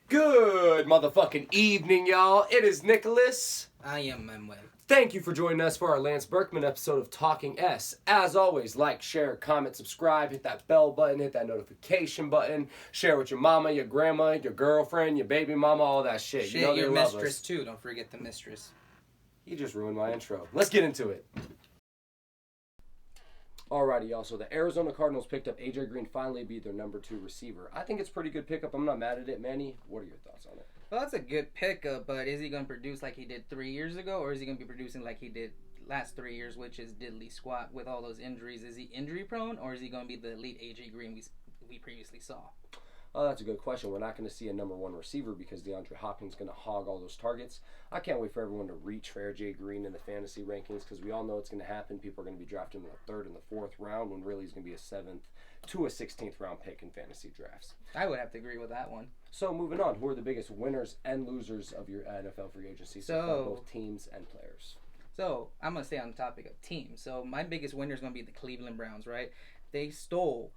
Good motherfucking evening, y'all. It is Nicholas. I am Manuel. Thank you for joining us for our Lance Berkman episode of Talking S. As always, like, share, comment, subscribe, hit that bell button, hit that notification button, share with your mama, your grandma, your girlfriend, your baby mama, all that shit. You know your they love mistress us. too. Don't forget the mistress. You just ruined my intro. Let's get into it. Alrighty, y'all. So the Arizona Cardinals picked up A.J. Green, finally be their number 2 receiver. I think it's a pretty good pickup. I'm not mad at it. Manny, what are your thoughts on it? Well, that's a good pickup, but is he going to produce like he did 3 years ago, or is he going to be producing like he did last 3 years, which is diddly squat with all those injuries? Is he injury prone, or is he going to be the elite A.J. Green we previously saw? Oh, that's a good question. We're not going to see a number 1 receiver because DeAndre Hopkins is going to hog all those targets. I can't wait for everyone to reach for A.J. Green in the fantasy rankings because we all know it's going to happen. People are going to be drafting in the 3rd and the 4th round when really he's going to be a 7th to a 16th round pick in fantasy drafts. I would have to agree with that one. So moving on, who are the biggest winners and losers of your NFL free agency so far, both teams and players? So I'm going to stay on the topic of teams. So my biggest winner is going to be the Cleveland Browns, right? They stole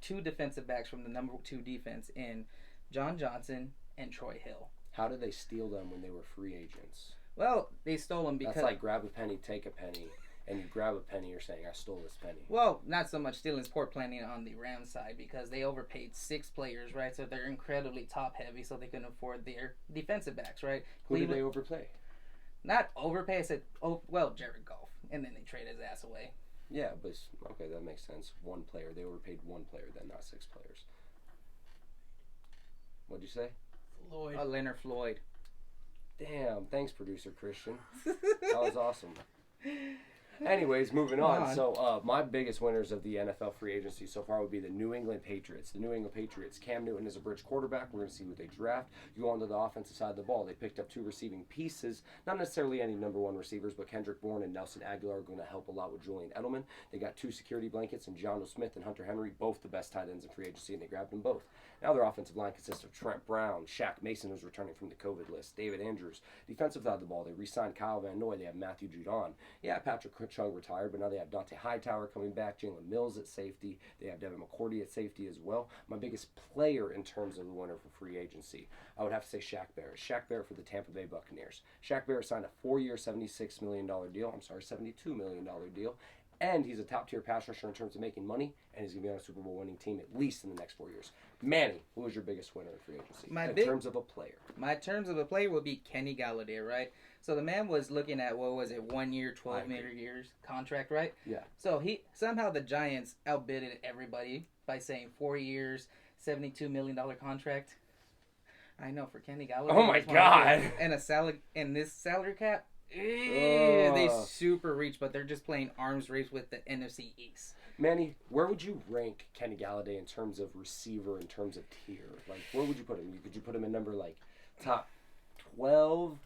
2 defensive backs from the number 2 defense in John Johnson and Troy Hill. How did they steal them when they were free agents? Well, they stole them because... That's like grab a penny, take a penny, and you grab a penny, you're saying, I stole this penny. Well, not so much stealing, it's poor planning on the Rams side because they overpaid 6 players, right? So they're incredibly top-heavy, so they couldn't afford their defensive backs, right? Who did they overpay? Not overpay, I said, Jared Goff, and then they traded his ass away. Yeah, but okay, that makes sense. 1 player. They overpaid 1 player then, not 6 players. What'd you say? Floyd. Leonard Floyd. Damn, thanks, producer Christian. That was awesome. Anyways, moving on. So, my biggest winners of the NFL free agency so far would be the New England Patriots. The New England Patriots. Cam Newton is a bridge quarterback. We're going to see who they draft. You go on to the offensive side of the ball. They picked up 2 receiving pieces. Not necessarily any number 1 receivers, but Kendrick Bourne and Nelson Aguilar are going to help a lot with Julian Edelman. They got 2 security blankets in Jonnu Smith and Hunter Henry, both the best tight ends in free agency, and they grabbed them both. Now their offensive line consists of Trent Brown, Shaq Mason, who's returning from the COVID list, David Andrews. Defensive side of the ball, they re-signed Kyle Van Noy. They have Matthew Judon. Yeah, Patrick Chung retired, but now they have Dante Hightower coming back, Jalen Mills at safety. They have Devin McCourty at safety as well. My biggest player in terms of the winner for free agency, I would have to say Shaq Barrett. Shaq Barrett for the Tampa Bay Buccaneers. Shaq Barrett signed a 4-year, $76 million deal. $72 million deal. And he's a top-tier pass rusher in terms of making money, and he's going to be on a Super Bowl winning team at least in the next 4 years. Manny, who was your biggest winner in free agency in terms of a player? My terms of a player would be Kenny Galladay, right? So the man was looking at, 1 year, 12 years contract, right? Yeah. So somehow the Giants outbidded everybody by saying 4 years, $72 million contract. I know, for Kenny Galladay. Oh my God. And this salary cap. They super reach, but they're just playing arms race with the NFC East. Manny, where would you rank Kenny Galladay in terms of receiver, in terms of tier? Like, where would you put him? Could you put him in number, like, top 12?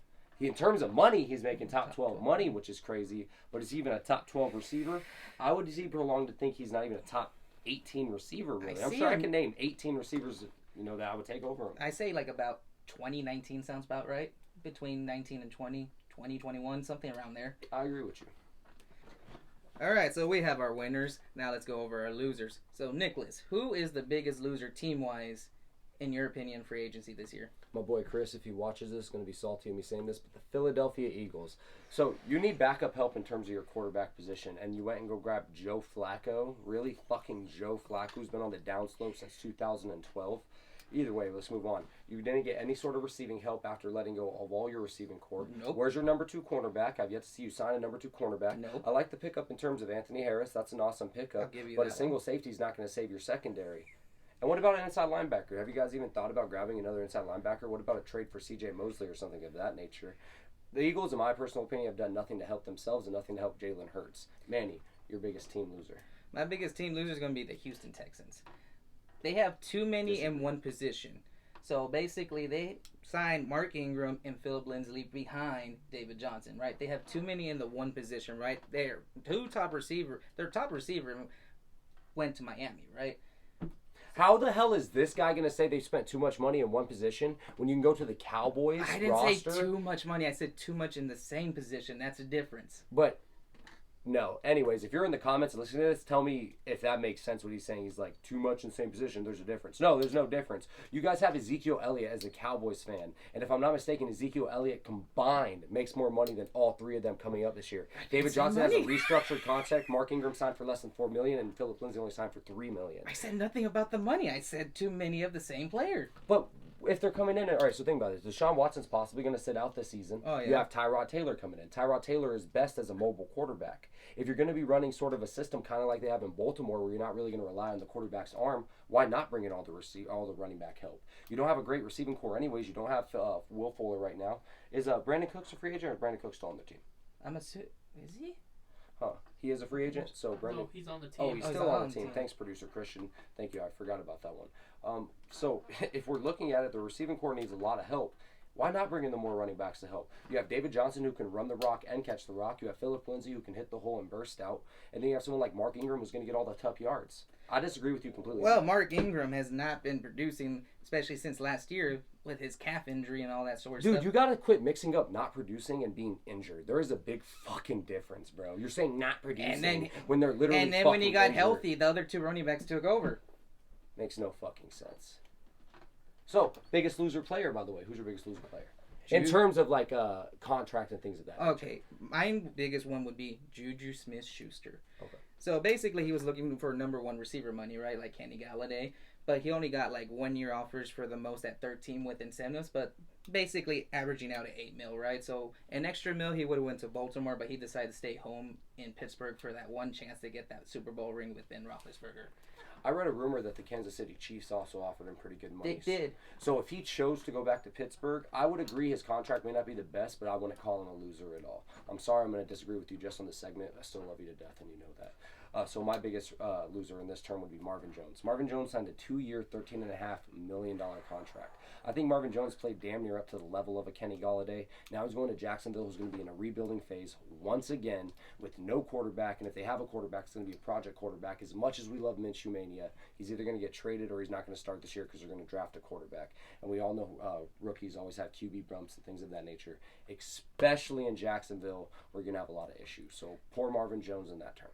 In terms of money, he's making top 12 money, which is crazy. But is he even a top 12 receiver? I would even prolong to think he's not even a top 18 receiver, really. I'm sure I can name 18 receivers, that I would take over him. I say, like, about 2019 sounds about right. Between 19 and 20. 2021, something around there. I agree with you. All right, so we have our winners. Now let's go over our losers. So, Nicholas, who is the biggest loser team-wise, in your opinion, free agency this year? My boy Chris, if he watches this, is going to be salty at me saying this, but the Philadelphia Eagles. So, you need backup help in terms of your quarterback position, and you went and go grab Joe Flacco. Really fucking Joe Flacco, who's been on the downslope since 2012. Either way, let's move on. You didn't get any sort of receiving help after letting go of all your receiving core. Nope. Where's your number 2 cornerback? I've yet to see you sign a number 2 cornerback. Nope. I like the pickup in terms of Anthony Harris. That's an awesome pickup. I'll give you but that a single safety is not going to save your secondary. And what about an inside linebacker? Have you guys even thought about grabbing another inside linebacker? What about a trade for C.J. Mosley or something of that nature? The Eagles, in my personal opinion, have done nothing to help themselves and nothing to help Jalen Hurts. Manny, your biggest team loser. My biggest team loser is going to be the Houston Texans. They have too many in one position. So basically, they signed Mark Ingram and Philip Lindsay behind David Johnson, right? They have too many in the one position, right? Their top receiver went to Miami, right? How the hell is this guy going to say they spent too much money in one position when you can go to the Cowboys roster? I didn't say too much money. I said too much in the same position. That's a difference. But No. Anyways, if you're in the comments and listening to this, tell me if that makes sense what he's saying. He's like, too much in the same position. There's a difference. No, there's no difference. You guys have Ezekiel Elliott as a Cowboys fan. And if I'm not mistaken, Ezekiel Elliott combined makes more money than all three of them coming up this year. David Johnson has a restructured contract. Mark Ingram signed for less than $4 million, and Philip Lindsay only signed for $3 million. I said nothing about the money. I said too many of the same player. But if they're coming in, all right, so think about this. Deshaun Watson's possibly going to sit out this season. Oh, yeah. You have Tyrod Taylor coming in. Tyrod Taylor is best as a mobile quarterback. If you're going to be running sort of a system kind of like they have in Baltimore where you're not really going to rely on the quarterback's arm, why not bring in all the running back help? You don't have a great receiving core anyways. You don't have Will Fuller right now. Is Brandon Cooks a free agent or is Brandon Cooks still on the team? Is he? Huh. He is a free agent? So Brandon... No, he's on the team. Oh, he's still on the team. Thanks, producer Christian. Thank you. I forgot about that one. So if we're looking at it, the receiving core needs a lot of help. Why not bring in the more running backs to help? You have David Johnson who can run the rock and catch the rock. You have Philip Lindsay who can hit the hole and burst out. And then you have someone like Mark Ingram who's going to get all the tough yards. I disagree with you completely. Well, Mark Ingram has not been producing, especially since last year with his calf injury and all that sort of stuff. Dude, you got to quit mixing up not producing and being injured. There is a big fucking difference, bro. You're saying not producing when they're literally And then when he got injured. healthy, the other two running backs took over. Makes no fucking sense. So, biggest loser player, by the way. Who's your biggest loser player? In terms of like contract and things of that. Okay, my biggest one would be Juju Smith-Schuster. Okay. So basically, he was looking for number one receiver money, right, like Kenny Galladay, but he only got like 1 year offers for the most at 13 with incentives, but basically averaging out at $8 million, right? So an extra $1 million he would have went to Baltimore, but he decided to stay home in Pittsburgh for that one chance to get that Super Bowl ring with Ben Roethlisberger. I read a rumor that the Kansas City Chiefs also offered him pretty good money. They did. So if he chose to go back to Pittsburgh, I would agree his contract may not be the best, but I wouldn't call him a loser at all. I'm sorry I'm going to disagree with you just on the segment. I still love you to death, and you know that. So my biggest loser in this term would be Marvin Jones. Marvin Jones signed a 2-year, $13.5 million contract. I think Marvin Jones played damn near up to the level of a Kenny Galladay. Now he's going to Jacksonville, who's going to be in a rebuilding phase once again with no quarterback. And if they have a quarterback, it's going to be a project quarterback. As much as we love Minshew Mania, he's either going to get traded or he's not going to start this year because they're going to draft a quarterback. And we all know rookies always have QB bumps and things of that nature. Especially in Jacksonville, we're going to have a lot of issues. So poor Marvin Jones in that term.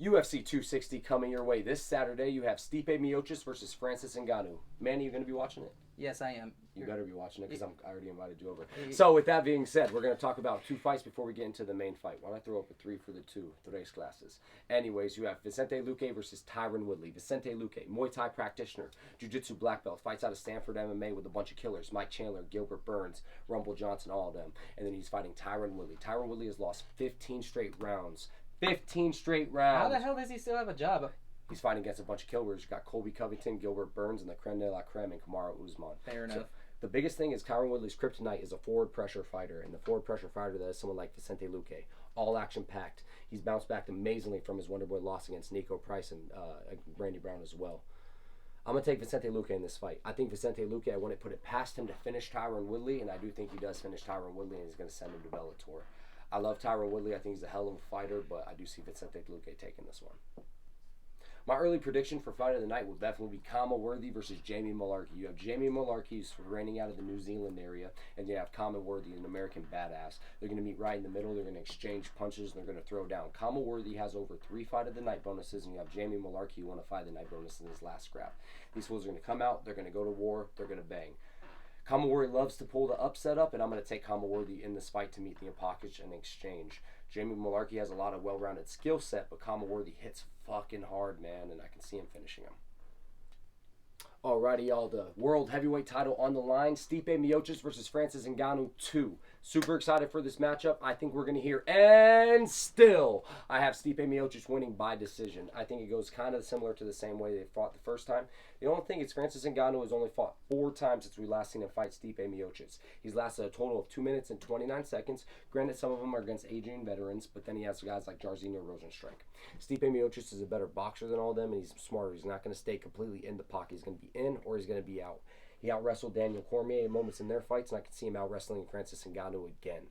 UFC 260 coming your way this Saturday. You have Stipe Miocic versus Francis Ngannou. Manny, you going to be watching it? Yes, I am. You better be watching it because I already invited you over. So with that being said, we're going to talk about 2 fights before we get into the main fight. Why don't I throw up a 3 for the 2 race classes? Anyways, you have Vicente Luque versus Tyron Woodley. Vicente Luque, Muay Thai practitioner, Jiu-Jitsu black belt, fights out of Stanford MMA with a bunch of killers. Mike Chandler, Gilbert Burns, Rumble Johnson, all of them. And then he's fighting Tyron Woodley. Tyron Woodley has lost 15 straight rounds. 15 straight rounds. How the hell does he still have a job? He's fighting against a bunch of killers. You got Colby Covington, Gilbert Burns, and the creme de la creme, and Kamaru Usman. Fair enough. So the biggest thing is Tyron Woodley's kryptonite is a forward pressure fighter, and the forward pressure fighter that is someone like Vicente Luque. All action packed. He's bounced back amazingly from his Wonderboy loss against Nico Price and Randy Brown as well. I'm going to take Vicente Luque in this fight. I think Vicente Luque, I wouldn't put it past him to finish Tyron Woodley, and I do think he does finish Tyron Woodley, and he's going to send him to Bellator. I love Tyron Woodley. I think he's a hell of a fighter, but I do see Vicente Luque taking this one. My early prediction for fight of the night will definitely be Kama Worthy versus Jamie Mullarkey. You have Jamie Mullarkey, who's reigning out of the New Zealand area, and you have Kama Worthy, an American badass. They're going to meet right in the middle. They're going to exchange punches, and they're going to throw down. Kama Worthy has over 3 fight of the night bonuses, and you have Jamie Mullarkey, who won a fight of the night bonus in his last scrap. These fools are going to come out. They're going to go to war. They're going to bang. Kama Worthy loves to pull the upset up, and I'm going to take Kama Worthy in this fight to meet the Apocalypse and exchange. Jamie Mullarkey has a lot of well-rounded skill set, but Kama Worthy hits fucking hard, man, and I can see him finishing him. Alrighty, y'all, the world heavyweight title on the line. Stipe Miocic versus Francis Ngannou 2. Super excited for this matchup. I think we're going to hear, and still, I have Stipe Miocic winning by decision. I think it goes kind of similar to the same way they fought the first time. The only thing is Francis Ngannou has only fought 4 times since we last seen him fight Stipe Miocic. He's lasted a total of 2 minutes and 29 seconds. Granted, some of them are against aging veterans, but then he has guys like Jairzinho Rozenstruik. Stipe Miocic is a better boxer than all of them, and he's smarter. He's not going to stay completely in the pocket. He's going to be in or he's going to be out. He out-wrestled Daniel Cormier in moments in their fights, and I can see him out-wrestling Francis Ngannou again.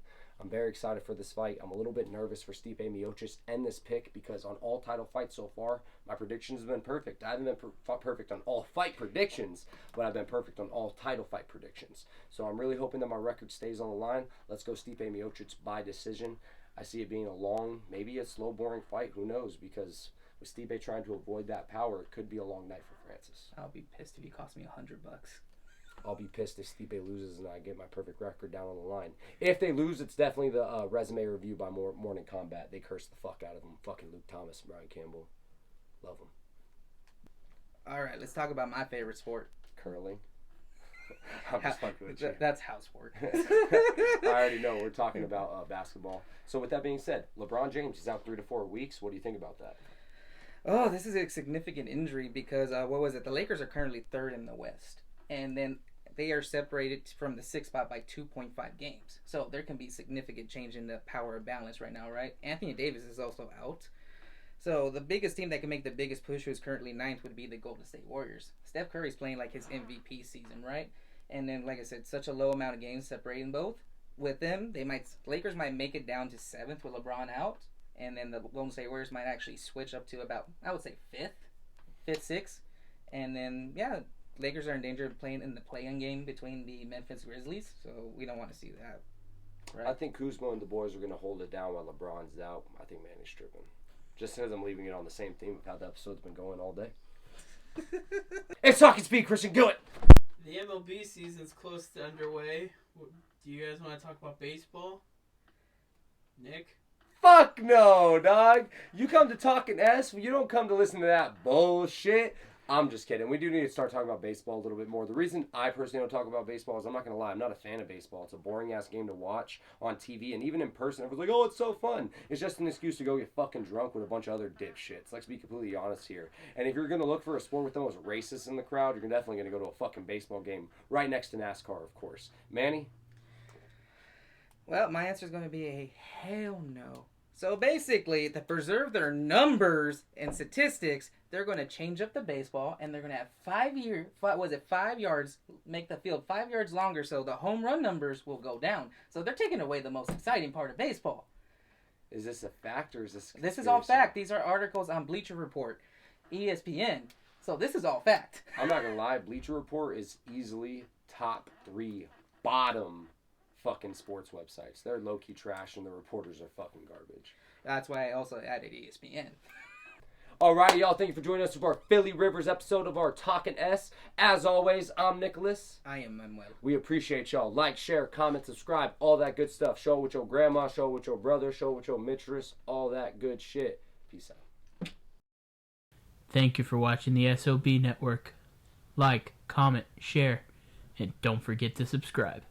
I'm very excited for this fight. I'm a little bit nervous for Stipe Miocic and this pick because on all title fights so far, my predictions have been perfect. I haven't been perfect on all fight predictions, but I've been perfect on all title fight predictions. So I'm really hoping that my record stays on the line. Let's go Stipe Miocic by decision. I see it being a long, maybe a slow, boring fight. Who knows? Because with Stipe trying to avoid that power, it could be a long night for Francis. I'll be pissed if he cost me $100. I'll be pissed if Stipe loses and I get my perfect record down on the line. If they lose, it's definitely the resume review by Morning Combat. They cursed the fuck out of him. Fucking Luke Thomas and Brian Campbell. Love them. All right, let's talk about my favorite sport. Curling. I'm just fucking with you. That's housework. I already know. We're talking about basketball. So with that being said, LeBron James is out 3 to 4 weeks. What do you think about that? Oh, this is a significant injury because, what was it? The Lakers are currently third in the West. And then they are separated from the 6th spot by 2.5 games. So there can be significant change in the power of balance right now, right? Anthony Davis is also out. So the biggest team that can make the biggest push, who's currently 9th, would be the Golden State Warriors. Steph Curry's playing like his MVP season, right? And then, like I said, such a low amount of games separating both. With them, Lakers might make it down to 7th with LeBron out. And then the Golden State Warriors might actually switch up to about, I would say, 5th, 6th. And then, yeah, Lakers are in danger of playing in the play-in game between the Memphis Grizzlies, so we don't want to see that. Right? I think Kuzma and the boys are going to hold it down while LeBron's out. I think Manny's tripping. Just because I'm leaving it on the same theme of how the episode's been going all day. It's Talking Speed, Christian. Do it! The MLB season's close to underway. Do you guys want to talk about baseball? Nick? Fuck no, dog. You come to Talking S, you don't come to listen to that bullshit. I'm just kidding. We do need to start talking about baseball a little bit more. The reason I personally don't talk about baseball is I'm not going to lie. I'm not a fan of baseball. It's a boring-ass game to watch on TV. And even in person, everyone's like, oh, it's so fun. It's just an excuse to go get fucking drunk with a bunch of other dipshits. Let's be completely honest here. And if you're going to look for a sport with the most racists in the crowd, you're definitely going to go to a fucking baseball game right next to NASCAR, of course. Manny? Well, my answer is going to be a hell no. So basically, to preserve their numbers and statistics, they're going to change up the baseball, and they're going to have 5 yards, make the field 5 yards longer, so the home run numbers will go down. So they're taking away the most exciting part of baseball. Is this a fact or is this This is all fact. These are articles on Bleacher Report, ESPN. So this is all fact. I'm not going to lie. Bleacher Report is easily top 3 bottom fucking sports websites. They're low-key trash and the reporters are fucking garbage. That's why I also added ESPN. Alright, y'all. Thank you for joining us for our Philly Rivers episode of our Talkin' S. As always, I'm Nicholas. I am Manuel. We appreciate y'all. Like, share, comment, subscribe, all that good stuff. Show it with your grandma, show it with your brother, show it with your mistress, all that good shit. Peace out. Thank you for watching the S.O.B. Network. Like, comment, share, and don't forget to subscribe.